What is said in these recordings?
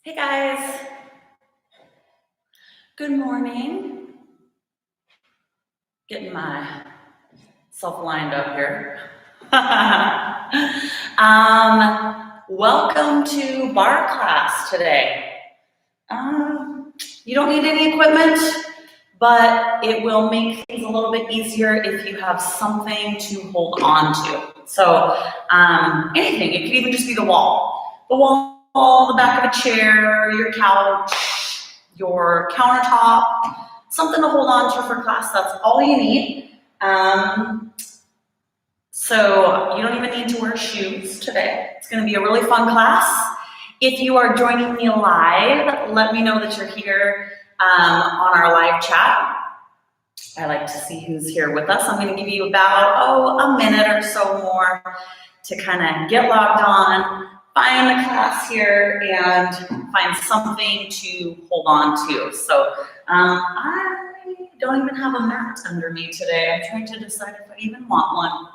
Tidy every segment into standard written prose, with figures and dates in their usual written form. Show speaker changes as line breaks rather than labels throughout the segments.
Hey guys, good morning. Getting myself lined up here. Welcome to bar class today. You don't need any equipment, but it will make things a little bit easier if you have something to hold on to. So anything, it could even just be the wall, the back of a chair, your couch, your countertop, something to hold on to for class. That's all you need. So you don't even need to wear shoes today. It's going to be a really fun class. If you are joining me live, let me know that you're here on our live chat. I like to see who's here with us. I'm going to give you about a minute or so more to kind of get logged on, find the class here, and find something to hold on to. So I don't even have a mat under me today. I'm trying to decide if I even want one.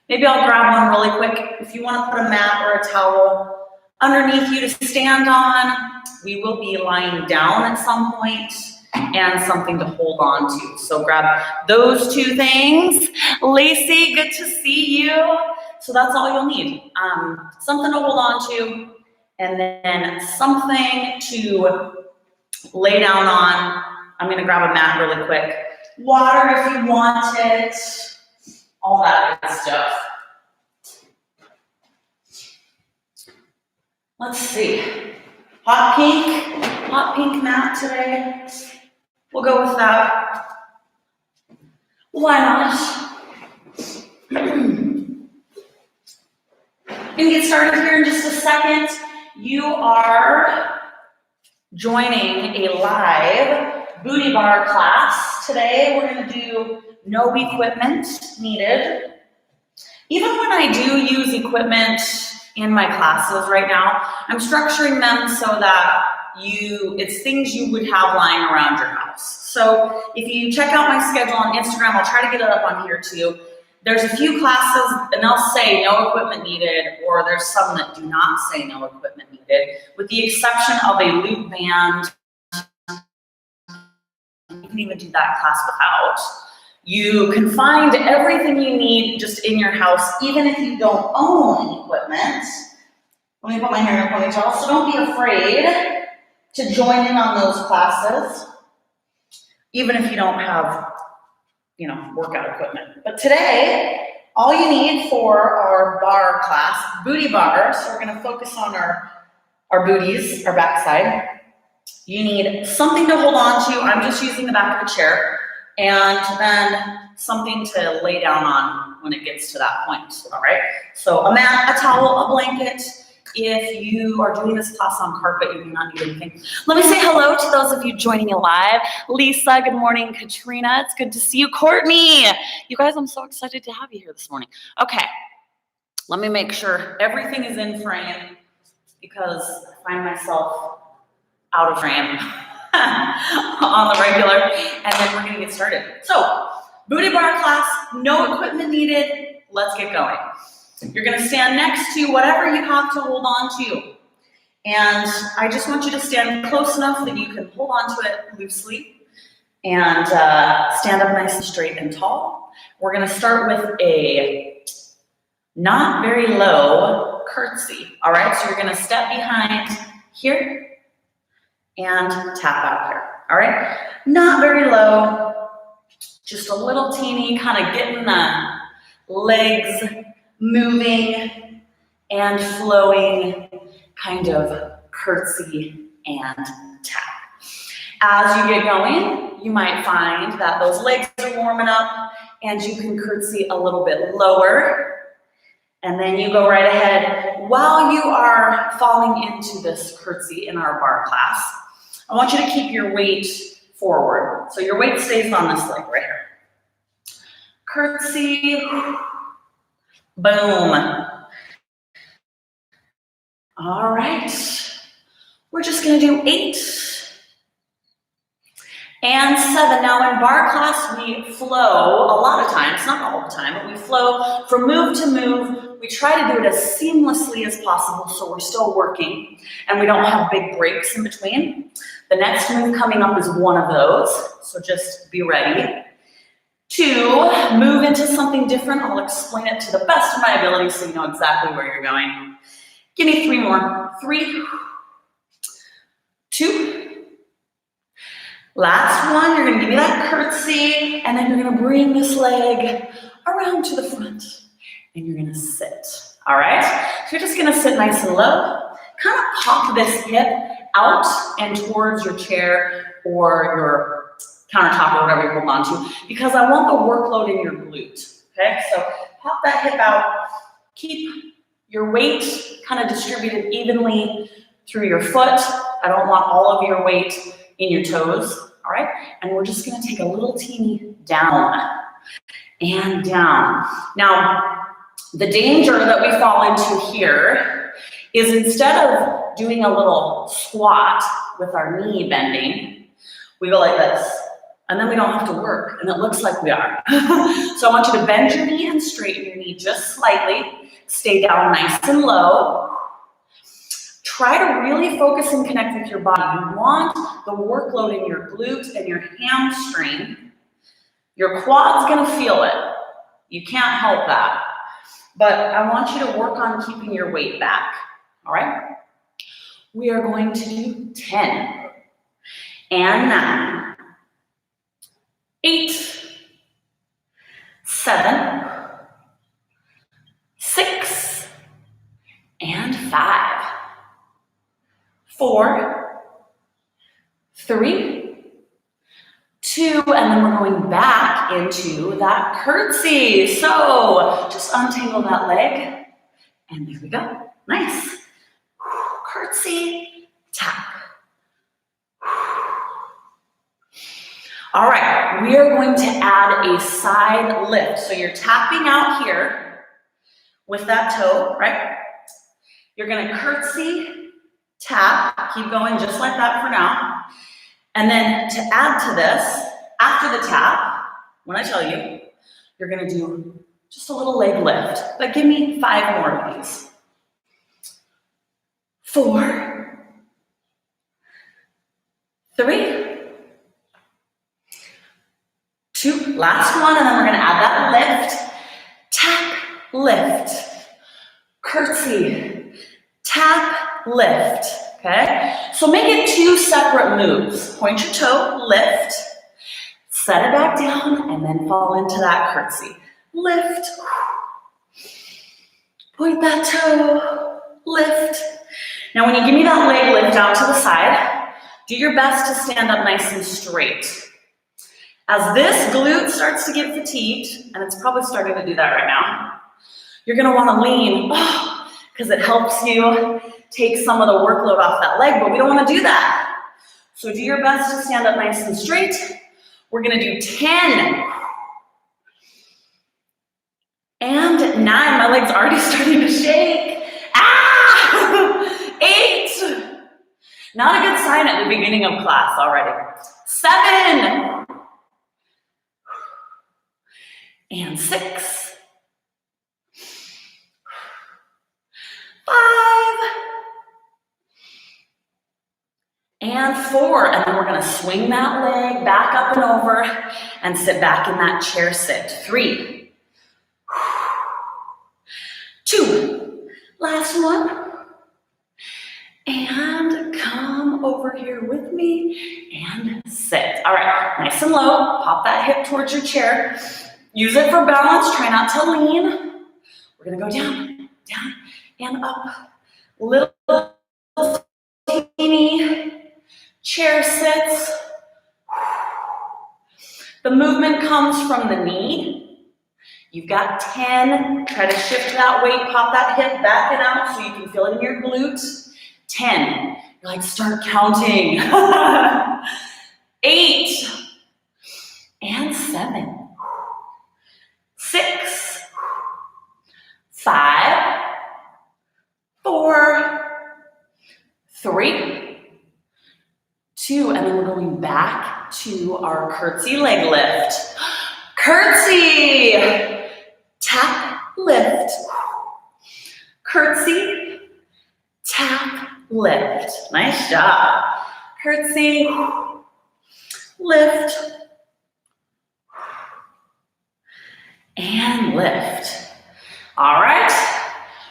Maybe I'll grab one really quick. If you want to put a mat or a towel underneath you to stand on, we will be lying down at some point, and something to hold on to. So grab those two things. Lacey, good to see you. So that's all you'll need. Something to hold on to, and then something to lay down on. I'm gonna grab a mat really quick. Water if you want it, all that good stuff. Let's see, hot pink mat today. We'll go with that. Why not? Gonna get started here in just a second. You are joining a live booty bar class. Today we're gonna do no equipment needed. Even when I do use equipment in my classes right now, I'm structuring them so that it's things you would have lying around your house. So if you check out my schedule on Instagram, I'll try to get it up on here too. There's a few classes and they'll say no equipment needed, or there's some that do not say no equipment needed, with the exception of a loop band. You can even do that class without. You can find everything you need just in your house, even if you don't own equipment. Let me put my hair in a ponytail. So don't be afraid to join in on those classes, even if you don't have, workout equipment. But today, all you need for our bar class, booty bar, so we're gonna focus on our booties, our backside. You need something to hold on to. I'm just using the back of a chair, and then something to lay down on when it gets to that point, all right? So a mat, a towel, a blanket. If you are doing this class on carpet, you do not need anything. Let me say hello to those of you joining me live. Lisa, good morning. Katrina, it's good to see you. Courtney, you guys, I'm so excited to have you here this morning. Okay, let me make sure everything is in frame because I find myself out of frame on the regular, and then we're gonna get started. So, booty bar class, no equipment needed. Let's get going. You're gonna stand next to whatever you have to hold on to. And I just want you to stand close enough that you can hold on to it loosely and stand up nice and straight and tall. We're gonna start with a not very low curtsy, all right? So you're gonna step behind here and tap out here, all right? Not very low, just a little teeny, kind of getting the legs moving and flowing, kind of curtsy and tap. As you get going, you might find that those legs are warming up and you can curtsy a little bit lower. And then you go right ahead. While you are falling into this curtsy in our bar class, I want you to keep your weight forward. So your weight stays on this leg right here. Curtsy, boom. All right, we're just gonna do 8 and 7. Now in bar class, we flow a lot of times, not all the time, but we flow from move to move we try to do it as seamlessly as possible so we're still working and we don't have big breaks in between. The next move coming up is one of those, so just be ready. 2, move into something different. I'll explain it to the best of my ability so you know exactly where you're going. Give me 3 more. 3, 2. Last one, you're gonna give me that curtsy, and then you're gonna bring this leg around to the front, and you're gonna sit, all right? So you're just gonna sit nice and low, kind of pop this hip out and towards your chair or your countertop or whatever you're holding on to, because I want the workload in your glute, okay? So pop that hip out, keep your weight kind of distributed evenly through your foot. I don't want all of your weight in your toes, all right? And we're just gonna take a little teeny down and down. Now, the danger that we fall into here is instead of doing a little squat with our knee bending, we go like this, and then we don't have to work, and it looks like we are. So I want you to bend your knee and straighten your knee just slightly, stay down nice and low. Try to really focus and connect with your body. You want the workload in your glute and your hamstring. Your quad's gonna feel it. You can't help that. But I want you to work on keeping your weight back, all right? We are going to do 10 and 9, 8, 7, 6, and 5, 4, 3, 2, and then we're going back into that curtsy. So just untangle that leg, and there we go. Nice. Curtsy, tap. All right, we are going to add a side lift. So you're tapping out here with that toe, right? You're gonna curtsy, tap, keep going just like that for now. And then to add to this, after the tap, when I tell you, you're gonna do just a little leg lift, but give me 5 more of these. 4, 3, 2, last one, and then we're gonna add that lift, tap, lift, curtsy, tap, lift, okay? So make it 2 separate moves. Point your toe, lift, set it back down, and then fall into that curtsy. Lift, point that toe, lift. Now when you give me that leg lift out to the side, do your best to stand up nice and straight. As this glute starts to get fatigued, and it's probably starting to do that right now, you're gonna wanna lean, because it helps you take some of the workload off that leg, but we don't wanna do that. So do your best to stand up nice and straight. We're gonna do 10 and 9. My leg's already starting to shake. 8. Not a good sign at the beginning of class already. 7 and 6, 5 and 4, and then we're gonna swing that leg back up and over and sit back in that chair sit. 3, 2, last one, and come over here with me and sit. All right, nice and low, pop that hip towards your chair. Use it for balance, try not to lean. We're gonna go down, down, and up. Little teeny chair sits. The movement comes from the knee. You've got 10, try to shift that weight, pop that hip back and out so you can feel it in your glutes. 10, you're like, start counting. 8 and 7. 6, 5, 4, 3, 2, and then we're going back to our curtsy leg lift. Curtsy, tap, lift, curtsy, tap, lift. Nice job. Curtsy, lift, and lift. All right,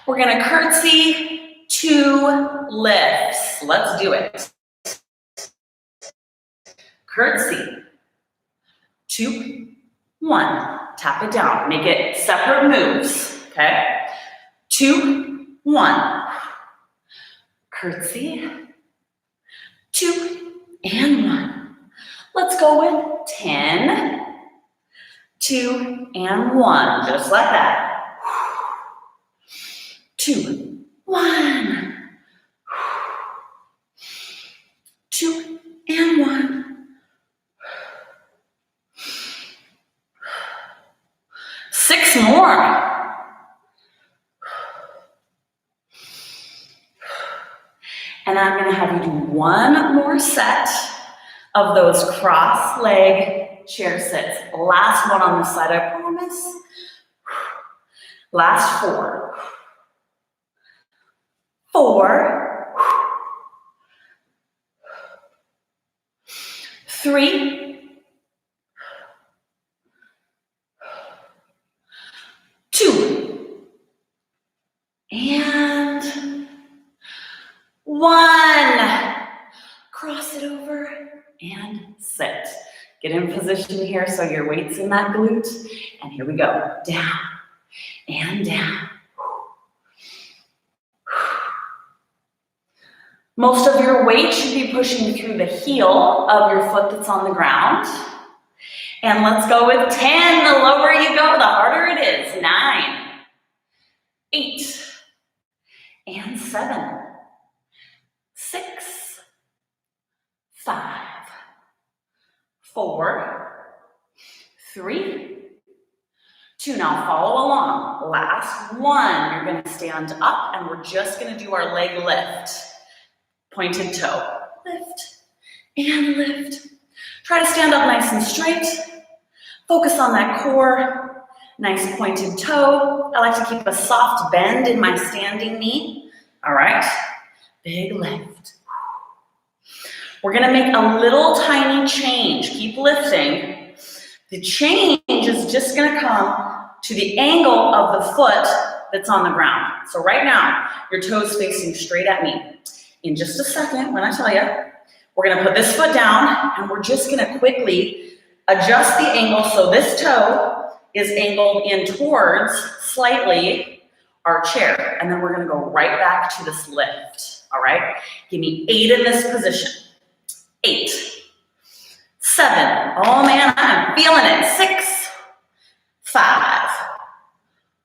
we're gonna curtsy, 2 lifts. Let's do it. Curtsy, 2, 1. Tap it down. Make it separate moves, okay? 2, 1. Curtsy, 2, and 1. Let's go with 10, 2, and 1. Just like that. 2, 1. 2, and 1. 6 more. And I'm gonna have you do 1 more set of those cross leg chair sits. Last one on this side, I promise. Last 4. 4. 3. 2. And 1. Cross it over and sit. Get in position here so your weight's in that glute. And here we go. Down and down. Most of your weight should be pushing through the heel of your foot that's on the ground. And let's go with 10. The lower you go, the harder it is. 9, 8, and 7, 6, 5, 4, 3, 2. Now follow along. Last 1. You're going to stand up and we're just going to do our leg lift. Pointed toe. Lift and lift. Try to stand up nice and straight. Focus on that core. Nice pointed toe. I like to keep a soft bend in my standing knee. All right. Big lift. We're gonna make a little tiny change. Keep lifting. The change is just gonna come to the angle of the foot that's on the ground. So right now, your toe's facing straight at me. In just a second, when I tell you, we're gonna put this foot down and we're just gonna quickly adjust the angle so this toe is angled in towards slightly our chair. And then we're gonna go right back to this lift, all right? Give me 8 in this position. 8, 7, oh man, I'm feeling it. 6, 5,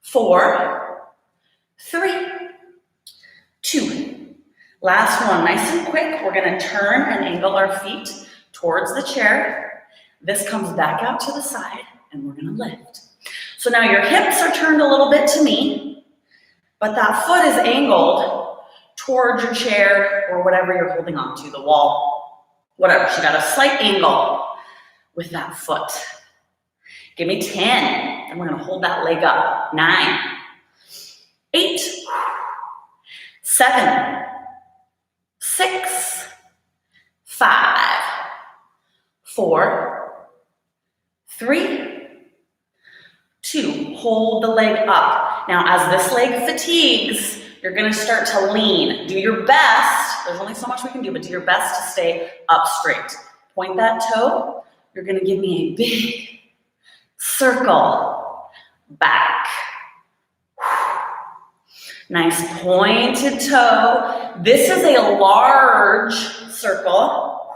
4, 3, 2. Last one, nice and quick. We're gonna turn and angle our feet towards the chair. This comes back out to the side and we're gonna lift. So now your hips are turned a little bit to me, but that foot is angled towards your chair or whatever you're holding on to, the wall, whatever. She got a slight angle with that foot. Give me 10, and we're gonna hold that leg up. 9, 8, 7, 6, 5, 4, 3, 2. Hold the leg up. Now, as this leg fatigues, you're gonna start to lean. Do your best, there's only so much we can do, but do your best to stay up straight. Point that toe. You're gonna give me a big circle back. Nice pointed toe. This is a large circle.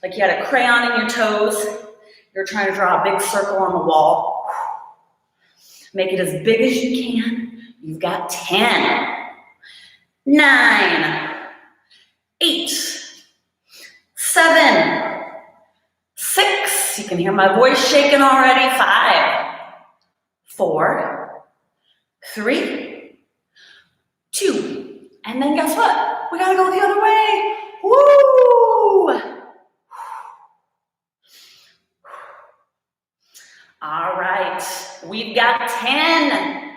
Like you had a crayon in your toes. You're trying to draw a big circle on the wall. Make it as big as you can. You've got 10, 9, 8, 7, 6. You can hear my voice shaking already. 5, 4, 3, 2. And then guess what? We gotta go the other way. Woo! All right, we've got 10.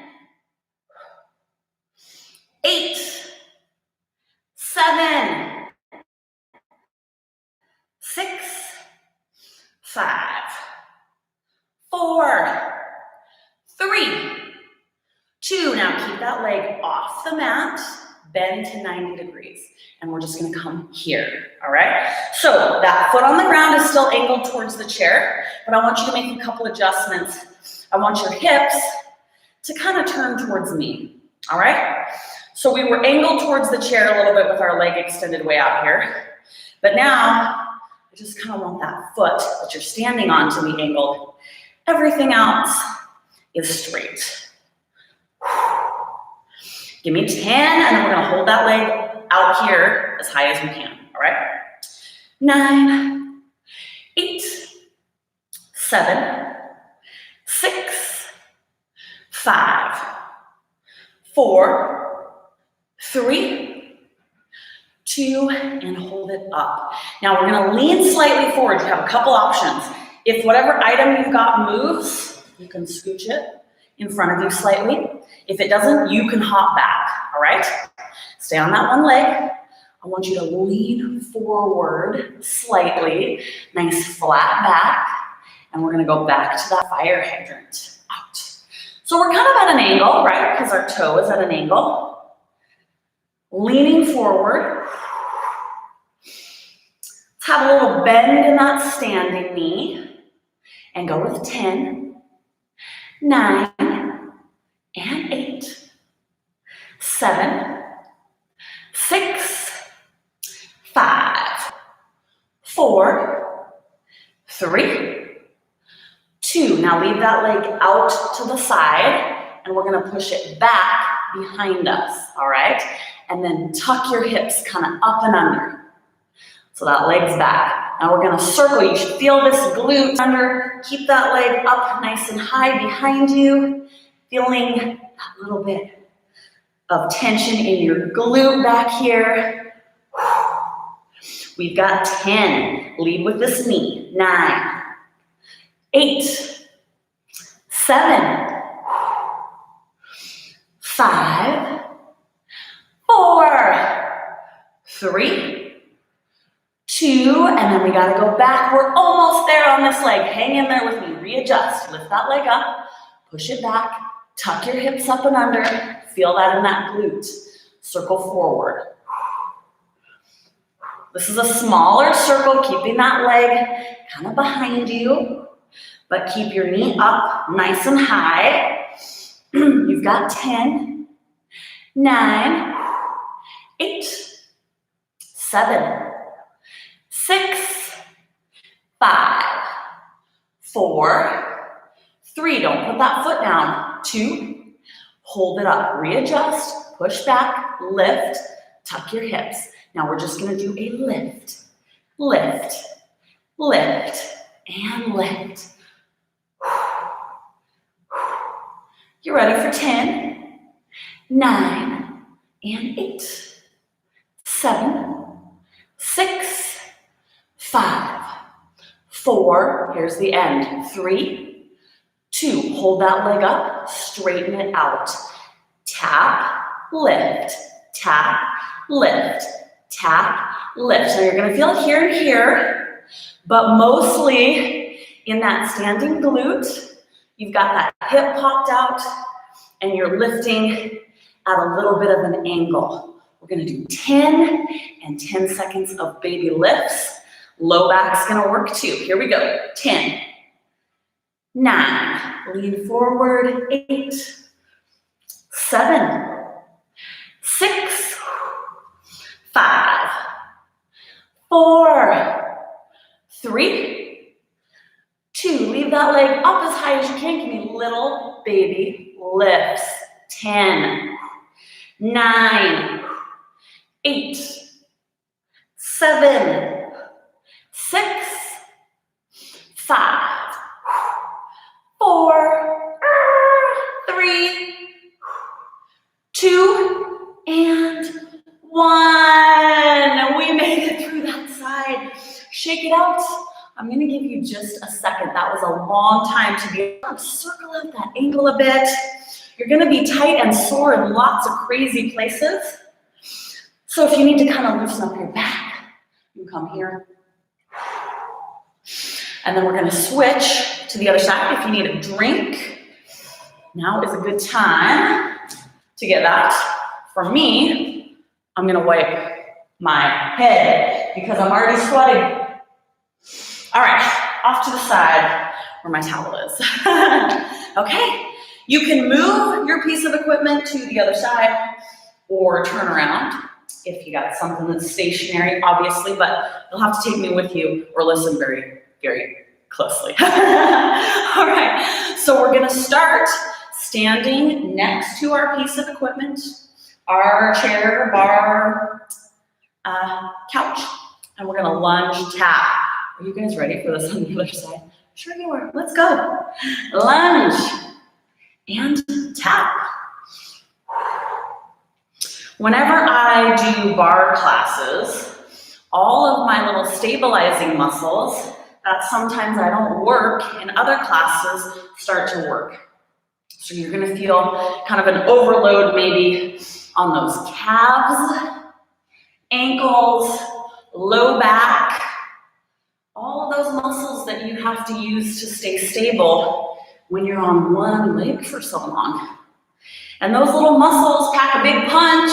2, now keep that leg off the mat, bend to 90 degrees. And we're just gonna come here, all right? So that foot on the ground is still angled towards the chair, but I want you to make a couple adjustments. I want your hips to kind of turn towards me, all right? So we were angled towards the chair a little bit with our leg extended way out here, but now I just kind of want that foot that you're standing on to be angled. Everything else is straight. Give me 10, and then we're gonna hold that leg out here as high as we can, all right? 9, 8, 7, 6, 5, 4, 3, 2, and hold it up. Now we're gonna lean slightly forward. You have a couple options. If whatever item you've got moves, you can scooch it in front of you slightly. If it doesn't, you can hop back, all right? Stay on that one leg. I want you to lean forward slightly, nice flat back, and we're gonna go back to that fire hydrant, out. So we're kind of at an angle, right? Because our toe is at an angle. Leaning forward. Let's have a little bend in that standing knee, and go with 10, 9, and 8, 7, 6, 5, 4, 3, 2. Now leave that leg out to the side, and we're gonna push it back behind us, all right? And then tuck your hips kind of up and under. So that leg's back. Now we're gonna circle. You should feel this glute under. Keep that leg up nice and high behind you. Feeling a little bit of tension in your glute back here. We've got 10. Lead with this knee. 9, 8, 7, 5, 4, 3, 2, and then we gotta go back. We're almost there on this leg. Hang in there with me. Readjust. Lift that leg up. Push it back. Tuck your hips up and under. Feel that in that glute. Circle forward. This is a smaller circle, keeping that leg kind of behind you, but keep your knee up nice and high. You've got 10, 9, 8, 7, 6, 5, 4, 3. Don't put that foot down. 2. Hold it up. Readjust. Push back. Lift. Tuck your hips. Now we're just going to do a lift. Lift. Lift. And lift. You ready for 10, 9, and 8, 7, 6, 5, 4, here's the end, 3, 2, hold that leg up, straighten it out, tap, lift, tap, lift, tap, lift. So you're gonna feel it here and here, but mostly in that standing glute. You've got that hip popped out, and you're lifting at a little bit of an angle. We're gonna do 10 and 10 seconds of baby lifts. Low back's gonna work too. Here we go. 10, 9, lean forward, 8, 7, 6, 5, 4, 3, 2, leave that leg up as high as you can. Give me little baby lifts. 10, 9, 8, 7, 6, 5, 4, 3, 2, and 1. We made it through that side. Shake it out. I'm gonna give you just a second. That was a long time to be able to circle out that ankle a bit. You're gonna be tight and sore in lots of crazy places. So if you need to kind of loosen up your back, you can come here. And then we're gonna switch to the other side. If you need a drink, now is a good time. to get that. For me, I'm gonna wipe my head because I'm already sweating. All right, off to the side where my towel is. Okay, you can move your piece of equipment to the other side or turn around if you got something that's stationary, obviously, but you'll have to take me with you or listen very, very closely. All right, so we're gonna start standing next to our piece of equipment, our chair, bar, couch, and we're gonna lunge tap. Are you guys ready for this on the other side? Sure you are, let's go. Lunge and tap. Whenever I do bar classes, all of my little stabilizing muscles that sometimes I don't work in other classes start to work. So you're gonna feel kind of an overload maybe on those calves, ankles, low back, all of those muscles that you have to use to stay stable when you're on one leg for so long. And those little muscles pack a big punch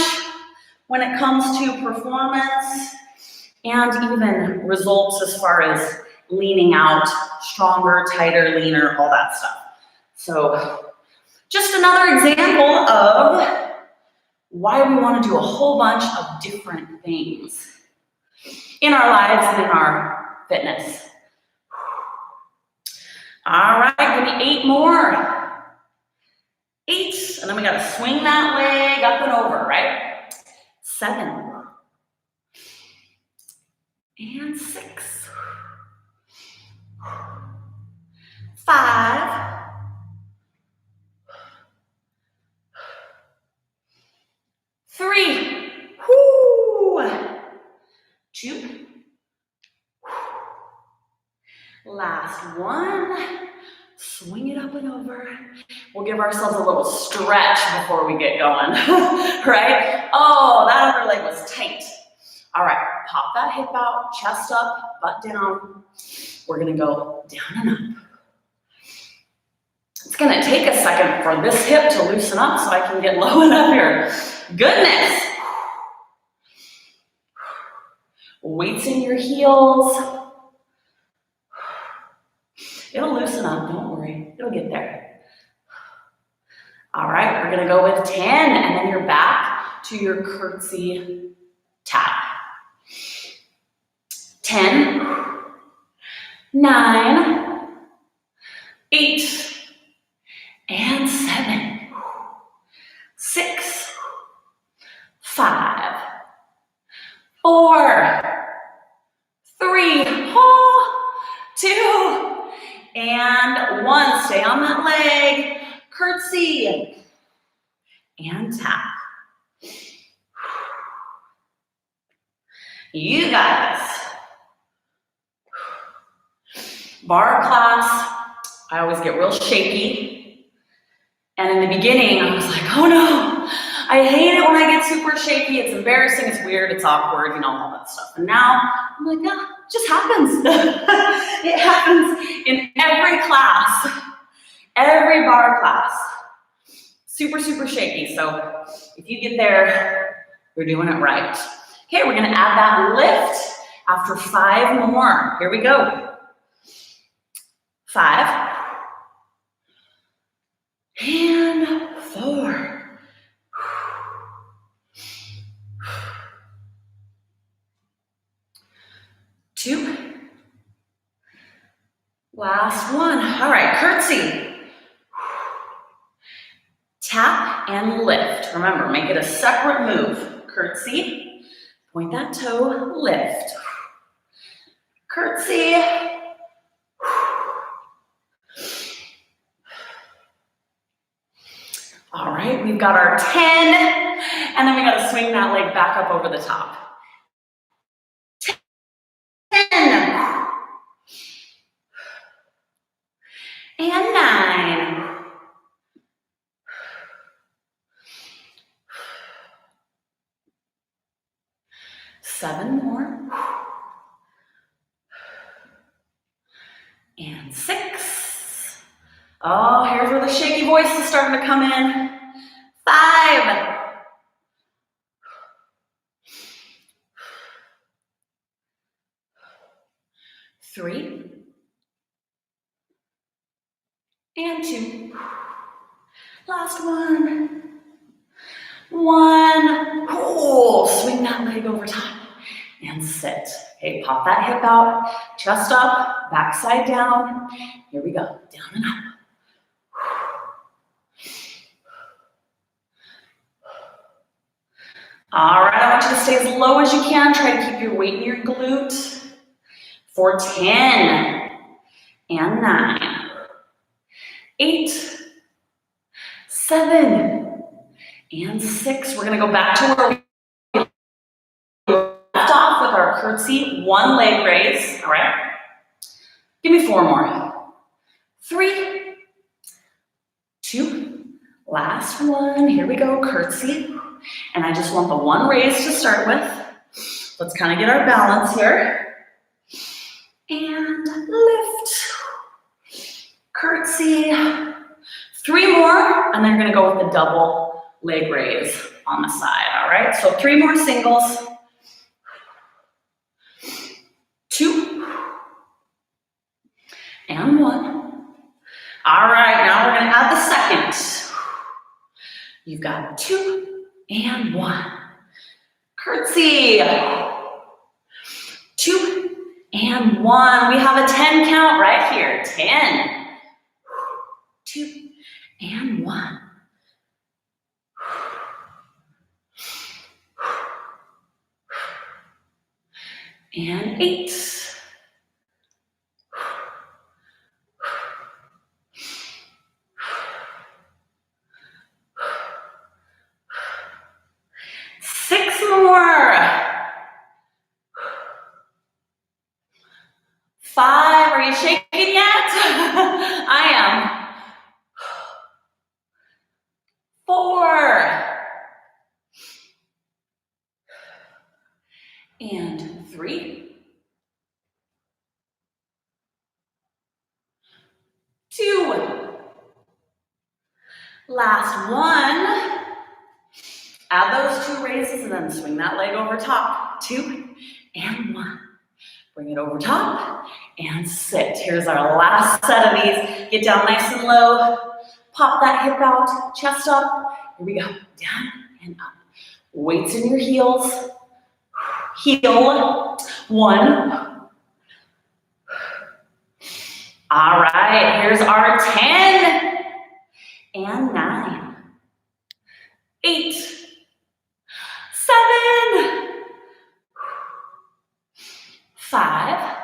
when it comes to performance and even results as far as leaning out, stronger, tighter, leaner, all that stuff. So just another example of why we want to do a whole bunch of different things in our lives and in our fitness. All right, give me 8 more. 8, and then we gotta swing that leg up and over, right? 7. And 6. 5. 3. Whoo. 2. Last one. Swing it up and over. We'll give ourselves a little stretch before we get going, right? Oh, that other leg was tight. All right, pop that hip out, chest up, butt down. We're gonna go down and up. It's gonna take a second for this hip to loosen up so I can get low enough here. Goodness. Weights in your heels. It'll loosen up, don't worry, it'll get there. All right, we're gonna go with 10, and then you're back to your curtsy tap. 10, 9, 8, and 7, 6, 5, 4, 3, 2, and 1. Stay on that leg, curtsy, and tap. You got this. Bar class, I always get real shaky. And in the beginning, I was like, oh no, I hate it when I get super shaky. It's embarrassing, it's weird, it's awkward, you know, all that stuff. And now I'm like, yeah, it just happens. It happens in every class, every bar class. Super, super shaky. So if you get there, you're doing it right. Okay, we're gonna add that lift after 5 more. Here we go. 5. And 4. 2. Last one. All right, curtsy. Tap and lift. Remember, make it a separate move. Curtsy, point that toe, lift. Curtsy. All right, we've got our 10, and then we got to swing that leg back up over the top. 10. And 9. 7 more. And 6. Oh, here's where the shaky voice is starting to come in. 5, 3, and 2. Last one. 1. Cool. Swing that leg over top and sit. Okay, pop that hip out, chest up, backside down. Here we go. Down and up. All right, I want you to stay as low as you can. Try to keep your weight in your glute. For 10 and 9, 8, 7, and 6. We're gonna go back to where we left off with our curtsy, 1 leg raise, all right? Give me 4 more. 3, 2, last one, here we go, curtsy. And I just want the 1 raise to start with. Let's kind of get our balance here. And lift, curtsy. 3 more, and then you're gonna go with the double leg raise on the side, all right? So 3 more singles. 2, and 1. All right, now we're gonna add the second. You've got 2 and 1. Curtsy. 2 and 1. We have a 10 count right here. 10, 2, and 1. And 8. 6 more. 5, are you shaking yet? I am. 4. And 3. 2. Last one. Add those 2 raises and then swing that leg over top. 2 and 1. Bring it over top and sit. Here's our last set of these. Get down nice and low. Pop that hip out, chest up. Here we go. Down and up. Weights in your heels. Heel. 1. All right, here's our 10 and 9. 8, 7, 5,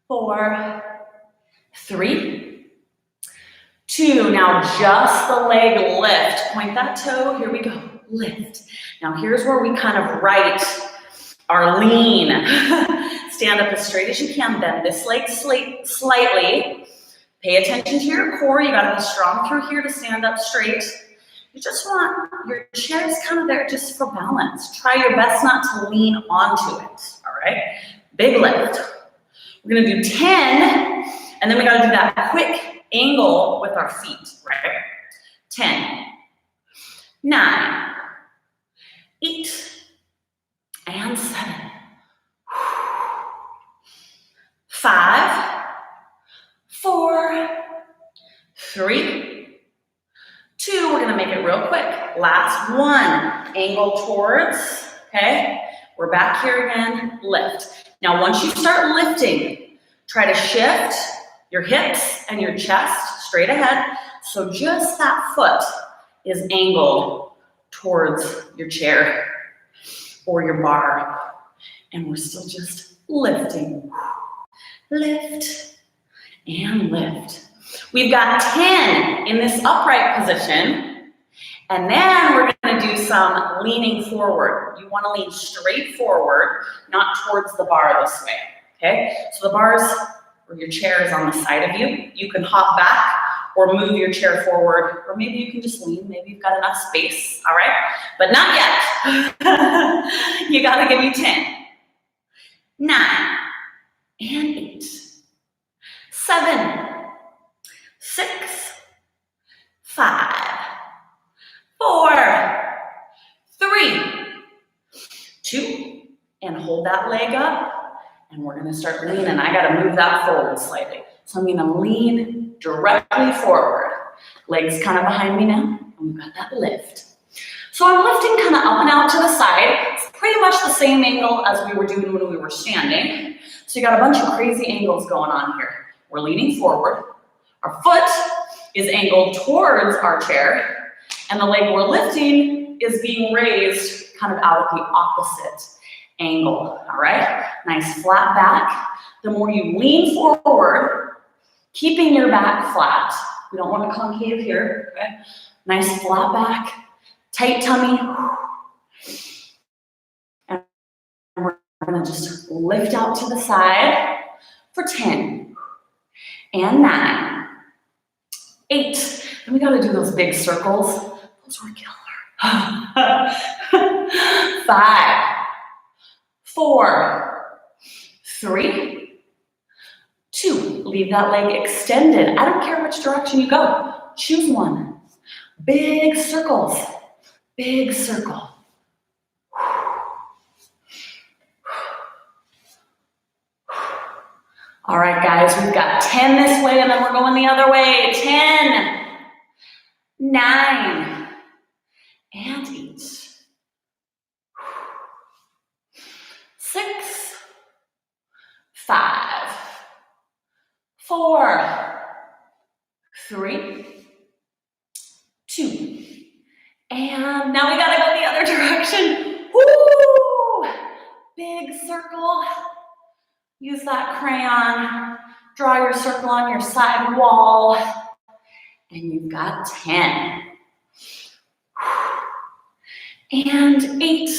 4, 3, 2. Now just the leg lift. Point that toe. Here we go. Lift. Now here's where we kind of right our lean. Stand up as straight as you can. Bend this leg slightly. Pay attention to your core. You gotta be strong through here to stand up straight. You just want your chest kind of there just for balance. Try your best not to lean onto it, all right? Big lift. We're gonna do 10, and then we gotta do that quick angle with our feet, right? 10, 9, 8, and 7. 5, 4, 3, 2. We're gonna make it real quick. Last one. Angle towards, okay? We're back here again, lift. Now once you start lifting, try to shift your hips and your chest straight ahead. So just that foot is angled towards your chair or your bar. And we're still just lifting. Lift and lift. We've got 10 in this upright position. And then we're gonna do some leaning forward. You wanna lean straight forward, not towards the bar this way, okay? So the bar's, or your chair is on the side of you. You can hop back or move your chair forward, or maybe you can just lean. Maybe you've got enough space, all right? But not yet. You gotta give me 10, 9, and 8, 7, 6, 5, hold that leg up, and we're gonna start leaning. I gotta move that forward slightly. So I'm gonna lean directly forward. Legs kind of behind me now, and we've got that lift. So I'm lifting kind of up and out to the side. It's pretty much the same angle as we were doing when we were standing. So you got a bunch of crazy angles going on here. We're leaning forward. Our foot is angled towards our chair, and the leg we're lifting is being raised kind of out at the opposite angle, all right? Nice flat back. The more you lean forward, keeping your back flat. We don't want to concave here, okay? Nice flat back. Tight tummy, and we're gonna just lift out to the side for 10, and 9, 8, and we gotta do those big circles. Those were killer. 5, 4, 3, 2, leave that leg extended. I don't care which direction you go, choose one. Big circles. Big circle. All right, guys, we've got 10 this way, and then we're going the other way. 10, 9, and 8. 6, 5, 4, 3, 2. And now we gotta go the other direction. Woo! Big circle. Use that crayon. Draw your circle on your side wall. And you've got 10. And 8.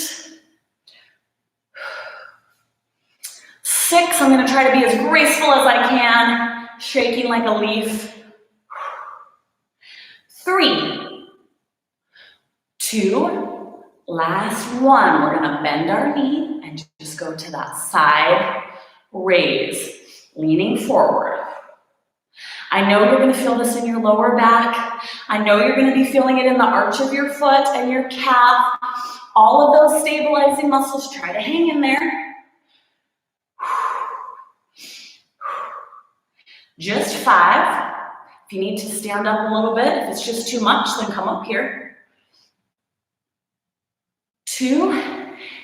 6, I'm gonna try to be as graceful as I can, shaking like a leaf. 3, 2, last one. We're gonna bend our knee and just go to that side raise, leaning forward. I know you're gonna feel this in your lower back. I know you're gonna be feeling it in the arch of your foot and your calf. All of those stabilizing muscles, try to hang in there. Just 5. If you need to stand up a little bit, if it's just too much, then come up here. 2,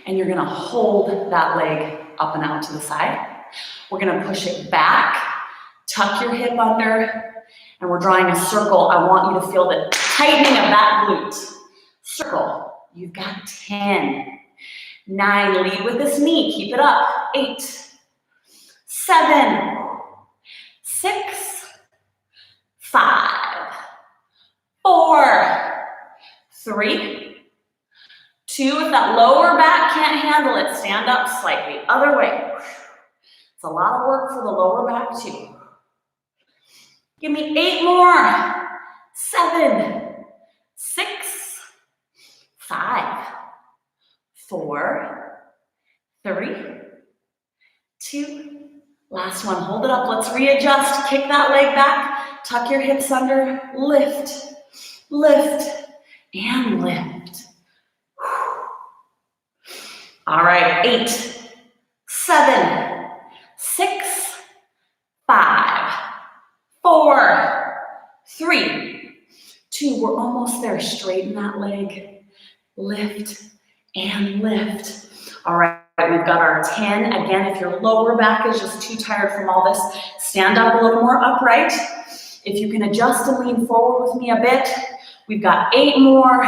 and you're gonna hold that leg up and out to the side. We're gonna push it back, tuck your hip under, and we're drawing a circle. I want you to feel the tightening of that glute. Circle, you've got 10. 9, lead with this knee, keep it up. 8, 7, 6, 5, 4, 3, 2, if that lower back can't handle it, stand up slightly. Other way. It's a lot of work for the lower back too. Give me 8 more. 7, 6, 5, 4, 3, 2. Last one, hold it up. Let's readjust. Kick that leg back. Tuck your hips under. Lift, lift, and lift. All right, 8, 7, 6, 5, 4, 3, 2. We're almost there. Straighten that leg. Lift and lift. All right, we've got our 10. Again, if your lower back is just too tired from all this, stand up a little more upright. If you can adjust and lean forward with me a bit, we've got 8 more,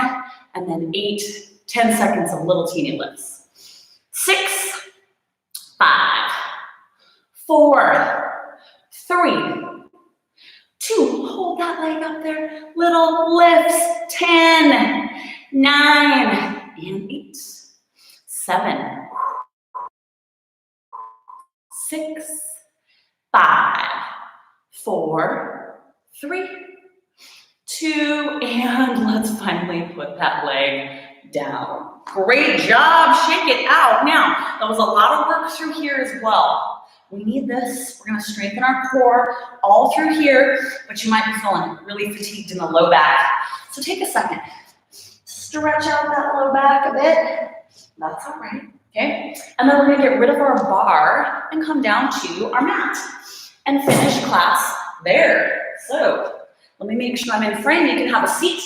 and then 10 seconds of little teeny lifts. 6, 5, 4, 3, 2. Hold that leg up there. Little lifts. 10, 9, and 8, 7, 6, 5, 4, 3, 2, and let's finally put that leg down. Great job, shake it out. Now, that was a lot of work through here as well. We need this. We're gonna strengthen our core all through here, but you might be feeling really fatigued in the low back. So take a second. Stretch out that low back a bit. That's all right. okay? And then we're gonna get rid of our bar and come down to our mat and finish class there. So let me make sure I'm in frame. You can have a seat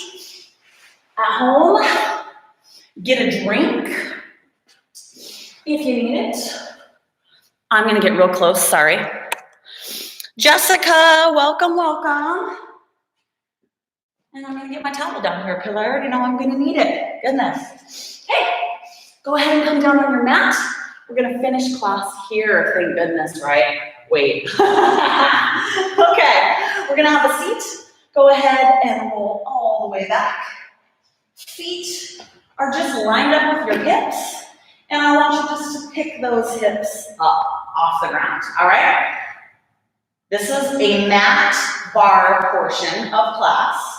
at home, get a drink if you need it. I'm gonna get real close, sorry. Jessica, welcome, welcome. And I'm gonna get my towel down here because I already know I'm gonna need it. Goodness. Hey, go ahead and come down on your mat. We're gonna finish class here, thank goodness, right? Wait. Okay, we're gonna have a seat. Go ahead and roll all the way back. Feet are just lined up with your hips. And I want you just to pick those hips up off the ground, all right? This is a mat bar portion of class.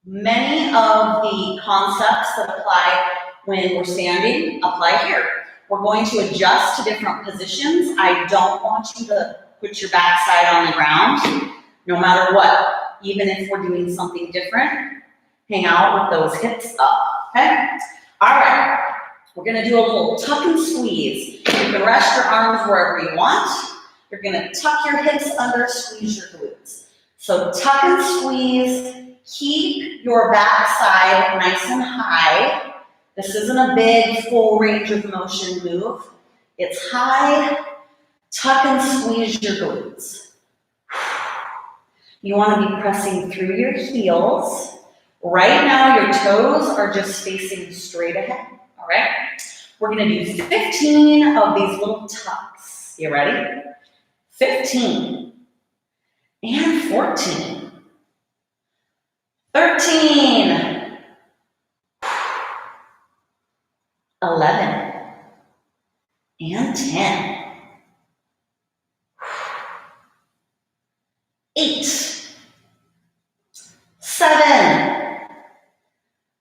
Many of the concepts that apply when we're standing apply here. We're going to adjust to different positions. I don't want you to put your backside on the ground, no matter what. Even if we're doing something different, hang out with those hips up, okay? All right, we're gonna do a little tuck and squeeze. You can rest your arms wherever you want. You're gonna tuck your hips under, squeeze your glutes. So tuck and squeeze. Keep your backside nice and high. This isn't a big full range of motion move. It's high, tuck and squeeze your glutes. You want to be pressing through your heels. Right now your toes are just facing straight ahead, all right? We're gonna do 15 of these little tucks. You ready? 15 and 14. 13, 11, and 10, 8, 7,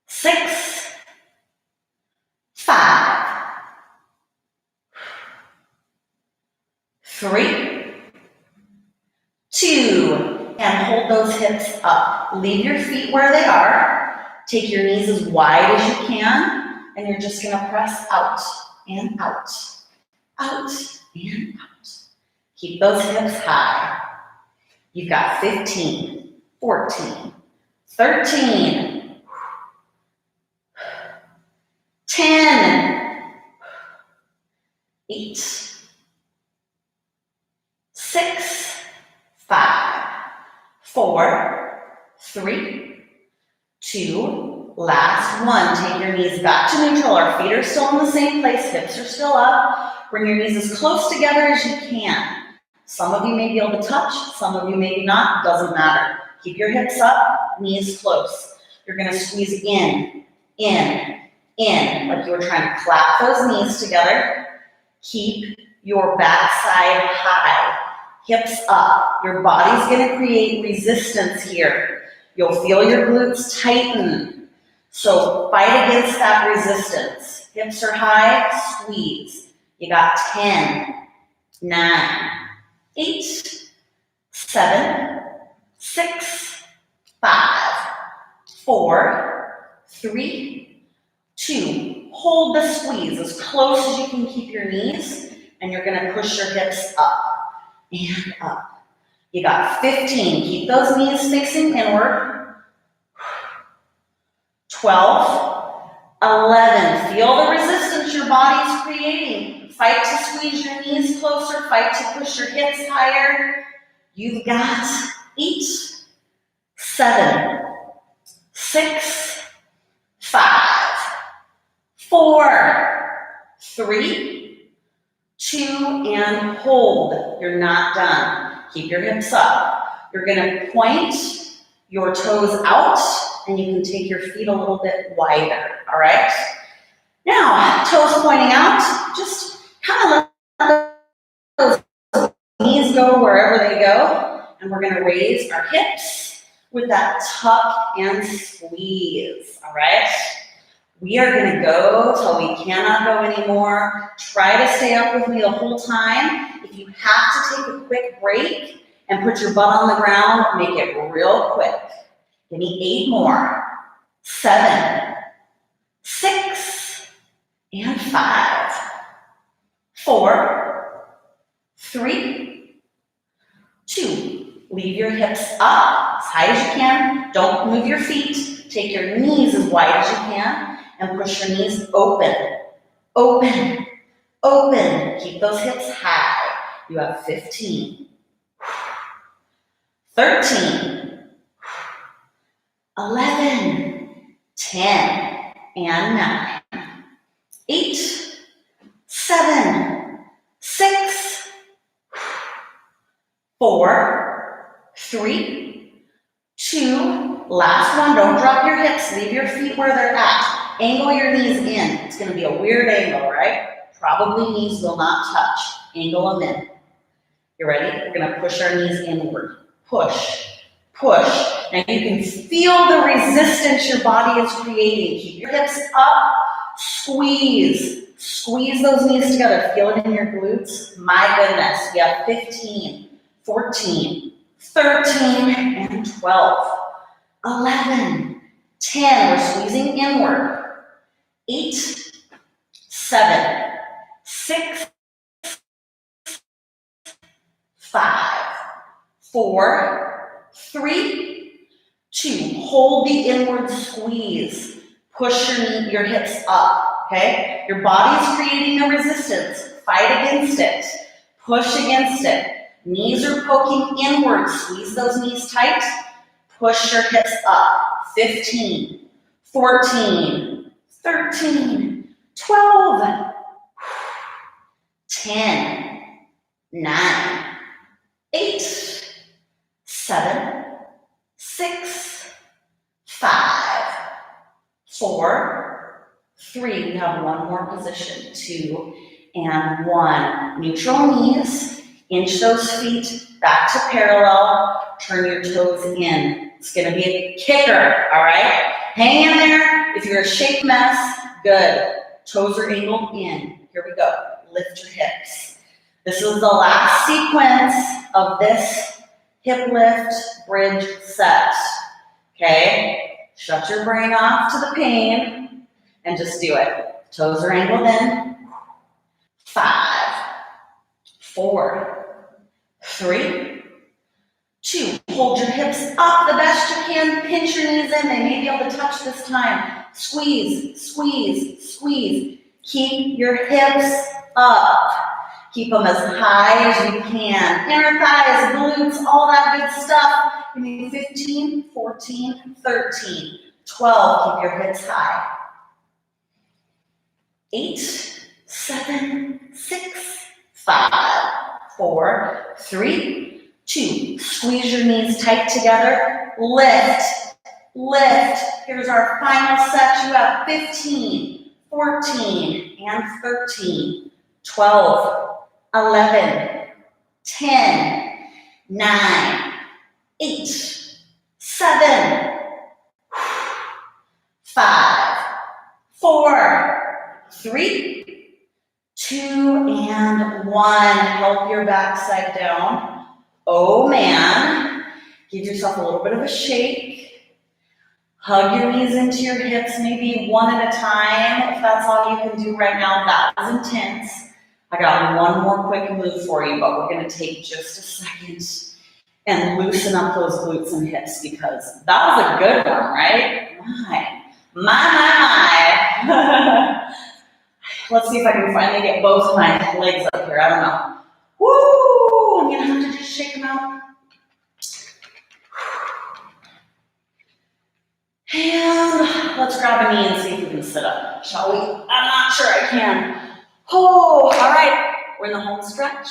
6, 5, 3, 2, and hold those hips up. Leave your feet where they are. Take your knees as wide as you can, and you're just gonna press out and out, out and out. Keep those hips high. You've got 15, 14, 13, 10, 8, 6, 5, 4, 3, 2, last one. Take your knees back to neutral. Our feet are still in the same place. Hips are still up. Bring your knees as close together as you can. Some of you may be able to touch. Some of you maybe not. Doesn't matter. Keep your hips up, knees close. You're going to squeeze in, like you were trying to clap those knees together. Keep your backside high. Hips up. Your body's going to create resistance here. You'll feel your glutes tighten. So fight against that resistance. Hips are high, squeeze. You got 10, 9, 8, 7, 6, 5, 4, 3, 2. Hold the squeeze as close as you can keep your knees, and you're going to push your hips up and up. You got 15. Keep those knees facing inward. 12, 11. Feel the resistance your body's creating. Fight to squeeze your knees closer. Fight to push your hips higher. You've got 8, 7, 6, 5, 4, 3, 2, and hold. You're not done. Keep your hips up. You're going to point your toes out, and you can take your feet a little bit wider, all right? Now, toes pointing out, just kind of let those knees go wherever they go, and we're going to raise our hips with that tuck and squeeze, all right? We are going to go till we cannot go anymore. Try to stay up with me the whole time. If you have to take a quick break and put your butt on the ground, make it real quick. Give me 8 more. 7, 6, and 5, Leave your hips up as high as you can. Don't move your feet. Take your knees as wide as you can and push your knees open. Open. Open. Keep those hips high. You have 15. 13. 11. 10. And 9. 8. 7. 6. 4. 3. 2. Last one. Don't drop your hips. Leave your feet where they're at. Angle your knees in. It's going to be a weird angle, right? Probably knees will not touch. Angle them in. You ready? We're going to push our knees inward. Push. Push. Now you can feel the resistance your body is creating. Keep your hips up. Squeeze. Squeeze those knees together. Feel it in your glutes. My goodness. We have 15, 14, 13, and 12. 11, 10. We're squeezing inward. 8, 7, 6, 5, 4, 3, 2. Hold the inward squeeze. Push your hips up, okay? Your body's creating a resistance. Fight against it. Push against it. Knees are poking inward. Squeeze those knees tight. Push your hips up. 15, 14, 13, 12, 10, 9, 8, 7, 6, 5, 4, 3. We have one more position. 2 and 1. Neutral knees. Inch those feet back to parallel. Turn your toes in. It's going to be a kicker, all right? Hang in there. If you're a shape mess, good. Toes are angled in. Here we go. Lift your hips. This is the last sequence of this hip lift bridge set, okay? Shut your brain off to the pain and just do it. Toes are angled in. 5, 4, 3, 2. Hold your hips up the best you can. Pinch your knees in. They may be able to touch this time. Squeeze, squeeze, squeeze. Keep your hips up. Keep them as high as you can. Inner thighs, glutes, all that good stuff. Give me 15, 14, 13, 12. Keep your hips high. 8, 7, 6, 5, 4, 3, 2. Squeeze your knees tight together. Lift, lift. Here's our final set. You have 15, 14, and 13, 12, 11, 10, 9, 8, 7, 5, 4, 3, 2, and 1. Help your backside down. Oh man. Give yourself a little bit of a shake. Hug your knees into your hips, maybe one at a time. If that's all you can do right now, that was intense. I got one more quick move for you, but we're going to take just a second and loosen up those glutes and hips because that was a good one, right? My. Let's see if I can finally get both my legs up here. I don't know. Woo! I'm going to have to just shake them out. And let's grab a knee and see if we can sit up, shall we? I'm not sure I can. Oh, all right. We're in the home stretch.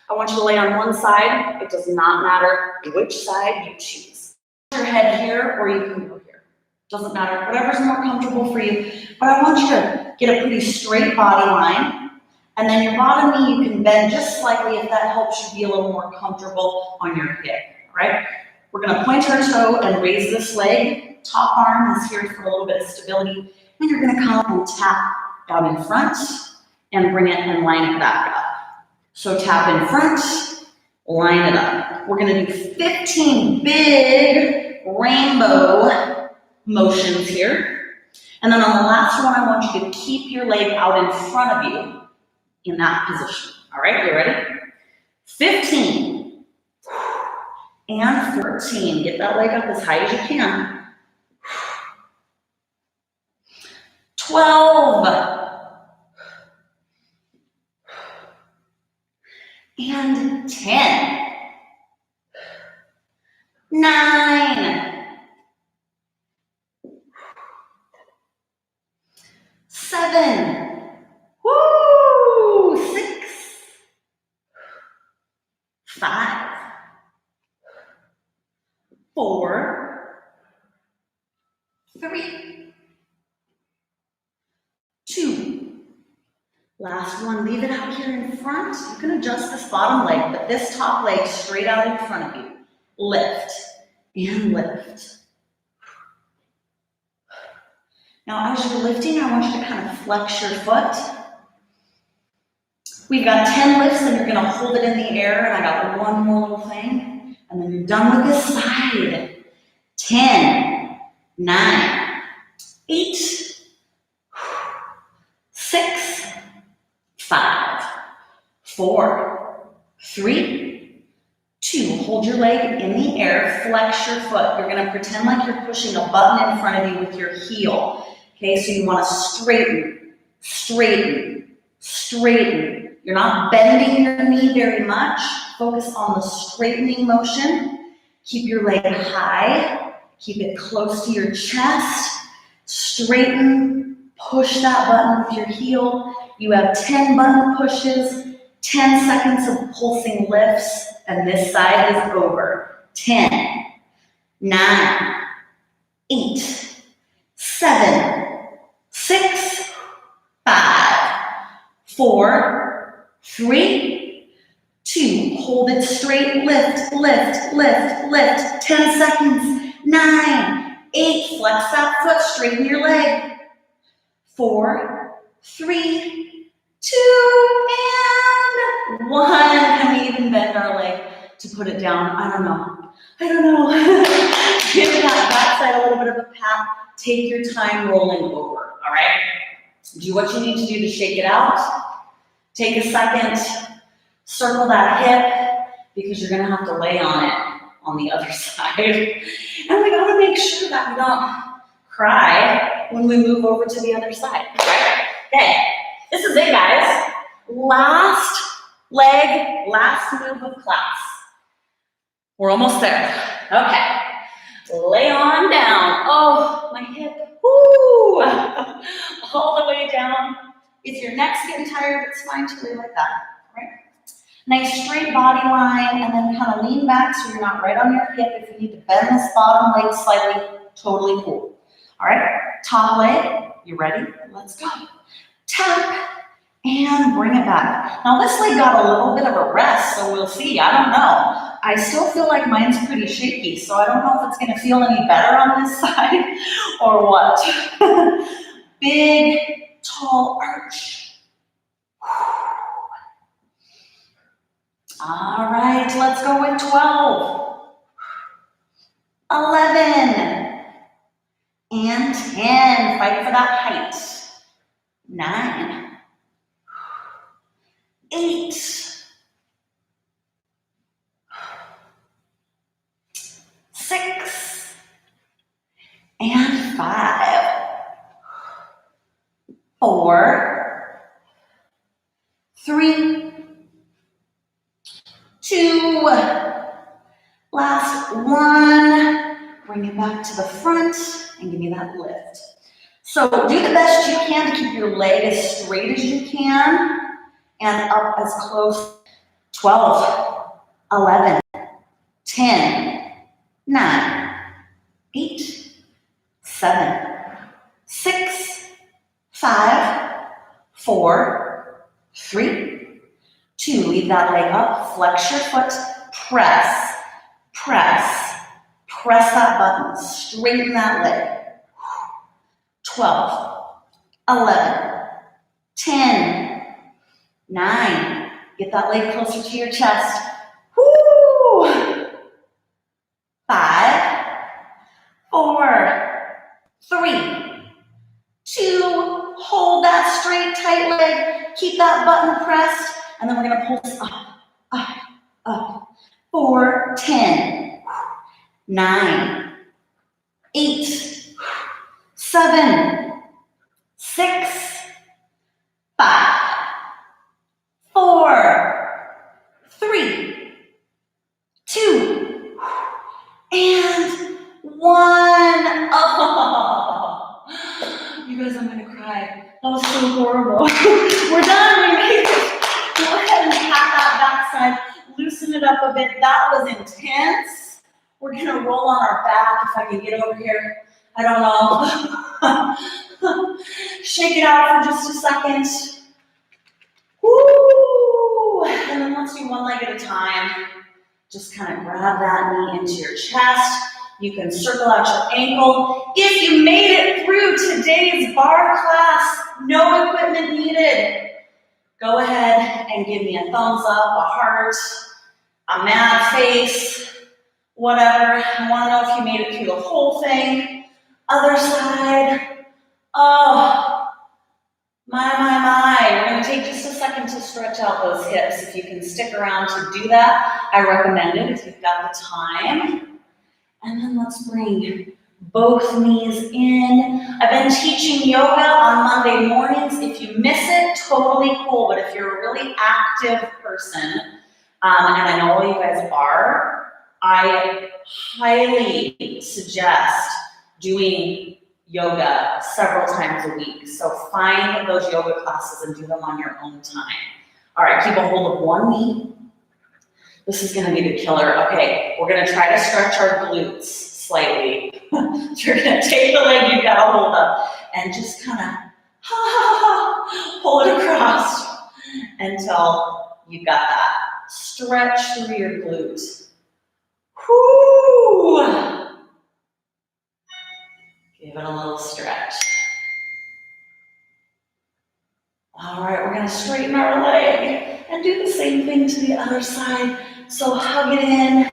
I want you to lay on one side. It does not matter which side you choose. Your head here or you can go here. Doesn't matter. Whatever's more comfortable for you. But I want you to get a pretty straight body line. And then your bottom knee you can bend just slightly if that helps you be a little more comfortable on your hip. All right? We're going to point our toe and raise this leg. Top arm is here for a little bit of stability. And you're going to come and tap down in front and bring it and line it back up. So tap in front, line it up. We're going to do 15 big rainbow motions here. And then on the last one, I want you to keep your leg out in front of you in that position. All right, you ready? 15. and 14. Get that leg up as high as you can. 12. And 10. 9. 7. Woo! 6. 5. 4. 3. 2. Last one, leave it out here in front. You can adjust this bottom leg, but this top leg straight out in front of you. Lift and lift. Now, as you're lifting, I want you to kind of flex your foot. We've got 10 lifts, and you're gonna hold it in the air, and I got one more little thing, and then you're done with this side. 10, 9, 8, 6, 5, 4, 3, 2. Hold your leg in the air, flex your foot. You're gonna pretend like you're pushing a button in front of you with your heel. Okay, so you wanna straighten, straighten, straighten. You're not bending your knee very much. Focus on the straightening motion. Keep your leg high. Keep it close to your chest. Straighten, push that button with your heel. You have 10 button pushes, 10 seconds of pulsing lifts, and this side is over. 10, 9, 8, 7, 6, 5, 4, 3, 2. Hold it straight, lift, lift, lift, lift. 10 seconds, 9, 8, flex that foot, straighten your leg. 4, 3, 2, and 1. Can we even bend our leg to put it down? I don't know. Give that backside a little bit of a pat. Take your time rolling over, all right? Do what you need to do to shake it out. Take a second, circle that hip, because you're gonna have to lay on it on the other side. And we gotta make sure that we don't cry when we move over to the other side, right? Okay, this is it, guys. Last leg, last move of class. We're almost there. Okay, lay on down. Oh, my hip, woo! All the way down. If your neck's getting tired, it's fine to lay like that, right? Nice straight body line, and then kind of lean back so you're not right on your hip. If you need to bend this bottom leg slightly, totally cool. All right, top leg, you ready? Let's go. Tap, and bring it back. Now this leg got a little bit of a rest, so we'll see, I don't know. I still feel like mine's pretty shaky, so I don't know if it's gonna feel any better on this side or what. Big, tall arch. All right, let's go with 12, 11, and 10. Fight for that height. 9, 8, 6, and 5, 4, 3, 2, last one. Bring it back to the front and give me that lift. So do the best you can to keep your leg as straight as you can and up as close. 12, 11, 10, 9, 8, 7, 6, 5, 4, 3, 2. Leave that leg up, flex your foot, press, press, press that button, straighten that leg. 12, 11, 10, 9. Get that leg closer to your chest. Woo! 5, 4, 3, 2. Hold that straight, tight leg. Keep that button pressed. And then we're going to pull this up, up, up. 4, 10, 9, 8, 7, 6, 5, 4, 3, 2, and 1. Oh, you guys, I'm gonna cry. That was so horrible. We're done. We made it. Go ahead and pat that backside. Loosen it up a bit. That was intense. We're gonna roll on our back. If I can get over here, I don't know. Shake it out for just a second. Woo! And then let's do one leg at a time. Just kind of grab that knee into your chest. You can circle out your ankle. If you made it through today's barre class, no equipment needed, go ahead and give me a thumbs up, a heart, a mad face, whatever. I want to know if you made it through the whole thing. Other side. Oh, my. We're going to take just a second to stretch out those hips. If you can stick around to do that, I recommend it if you've got the time. And then let's bring both knees in. I've been teaching yoga on Monday mornings. If you miss it, totally cool. But if you're a really active person, and I know all you guys are, I highly suggest doing yoga several times a week. So find those yoga classes and do them on your own time. All right, keep a hold of one knee. This is gonna be the killer. Okay, we're gonna try to stretch our glutes slightly. You're gonna take the leg you've got a hold of and just kind of pull it across until you've got that. Stretch through your glutes. Whoo! Give it a little stretch. All right, we're gonna straighten our leg and do the same thing to the other side. So hug it in.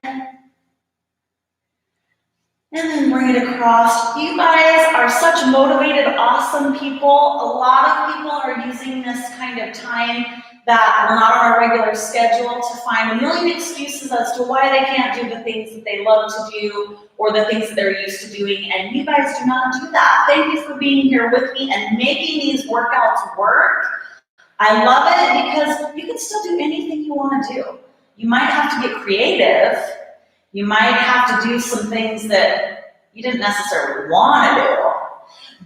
And then bring it across. You guys are such motivated, awesome people. A lot of people are using this kind of time that we're not on our regular schedule to find a million excuses as to why they can't do the things that they love to do or the things that they're used to doing. And you guys do not do that. Thank you for being here with me and making these workouts work. I love it because you can still do anything you want to do. You might have to get creative. You might have to do some things that you didn't necessarily want to do,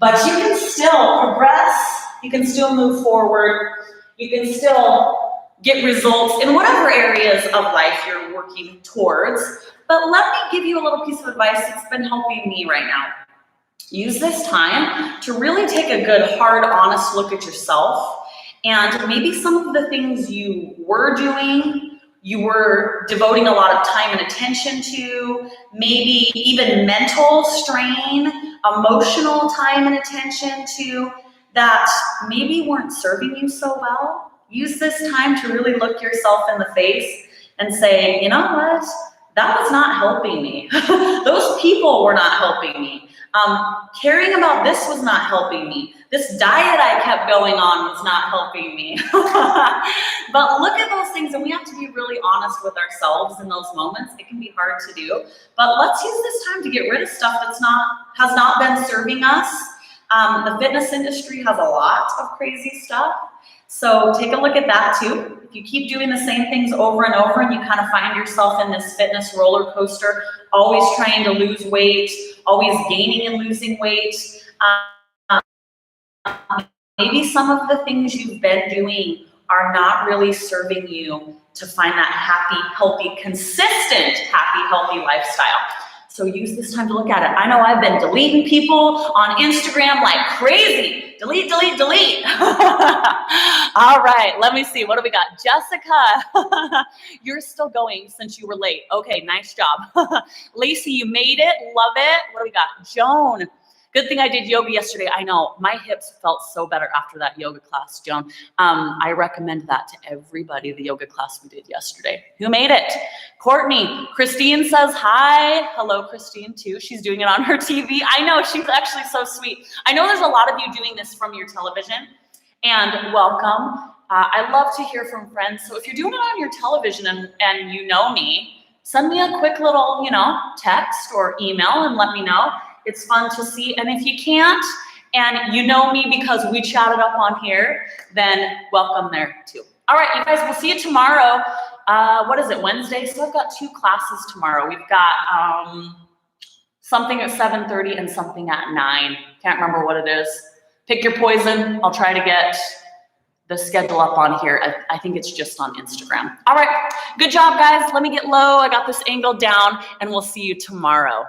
but you can still progress. You can still move forward. You can still get results in whatever areas of life you're working towards. But let me give you a little piece of advice that's been helping me right now. Use this time to really take a good, hard, honest look at yourself and maybe some of the things you were doing, you were devoting a lot of time and attention to, maybe even mental strain, emotional time and attention to, that maybe weren't serving you so well. Use this time to really look yourself in the face and say, you know what? That was not helping me. Those people were not helping me. Caring about this was not helping me. This diet I kept going on was not helping me. But look at those things, and we have to be really honest with ourselves in those moments. It can be hard to do, but let's use this time to get rid of stuff that's has not been serving us. The fitness industry has a lot of crazy stuff. So take a look at that too. If you keep doing the same things over and over and you kind of find yourself in this fitness roller coaster, always trying to lose weight, always gaining and losing weight, maybe some of the things you've been doing are not really serving you to find that happy, healthy, consistent, happy, healthy lifestyle. So use this time to look at it. I know I've been deleting people on Instagram like crazy. Delete, delete, delete. All right, let me see. What do we got? Jessica, you're still going since you were late. Okay, nice job. Lacey, you made it. Love it. What do we got? Joan. Good thing I did yoga yesterday. I know, my hips felt so better after that yoga class, Joan. I recommend that to everybody, the yoga class we did yesterday. Who made it? Courtney. Christine says hi. Hello, Christine, too. She's doing it on her TV. I know, she's actually so sweet. I know there's a lot of you doing this from your television, and welcome. I love to hear from friends. So if you're doing it on your television and you know me, send me a quick little, text or email and let me know. It's fun to see. And if you can't, and you know me because we chatted up on here, then welcome there too. All right, you guys, we'll see you tomorrow. What is it, Wednesday? So I've got 2 classes tomorrow. We've got something at 7:30 and something at 9. Can't remember what it is. Pick your poison. I'll try to get the schedule up on here. I think it's just on Instagram. All right, good job, guys. Let me get low. I got this angle down, and we'll see you tomorrow.